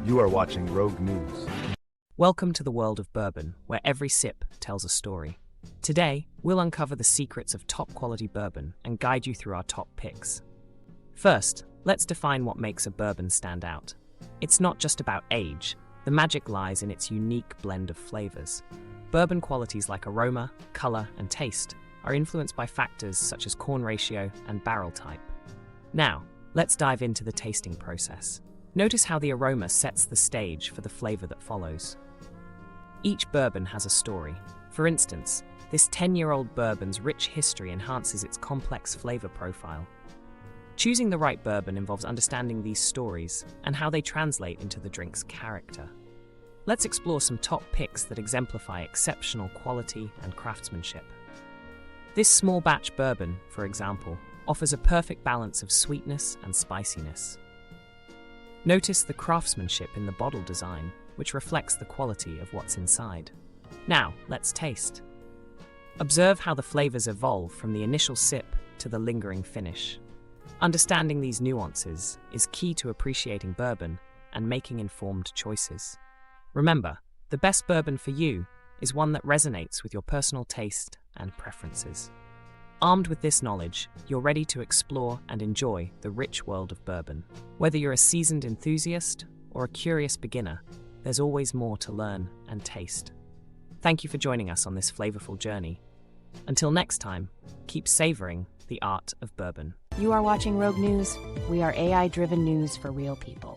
You are watching Rogue News. Welcome to the world of bourbon, where every sip tells a story. Today, we'll uncover the secrets of top-quality bourbon and guide you through our top picks. First, let's define what makes a bourbon stand out. It's not just about age. The magic lies in its unique blend of flavors. Bourbon qualities like aroma, color, and taste are influenced by factors such as corn ratio and barrel type. Now, let's dive into the tasting process. Notice how the aroma sets the stage for the flavor that follows. Each bourbon has a story. For instance, this 10-year-old bourbon's rich history enhances its complex flavor profile. Choosing the right bourbon involves understanding these stories and how they translate into the drink's character. Let's explore some top picks that exemplify exceptional quality and craftsmanship. This small batch bourbon, for example, offers a perfect balance of sweetness and spiciness. Notice the craftsmanship in the bottle design, which reflects the quality of what's inside. Now, let's taste. Observe how the flavors evolve from the initial sip to the lingering finish. Understanding these nuances is key to appreciating bourbon and making informed choices. Remember, the best bourbon for you is one that resonates with your personal taste and preferences. Armed with this knowledge, you're ready to explore and enjoy the rich world of bourbon. Whether you're a seasoned enthusiast or a curious beginner, there's always more to learn and taste. Thank you for joining us on this flavorful journey. Until next time, keep savoring the art of bourbon. You are watching Rogue News. We are AI-driven news for real people.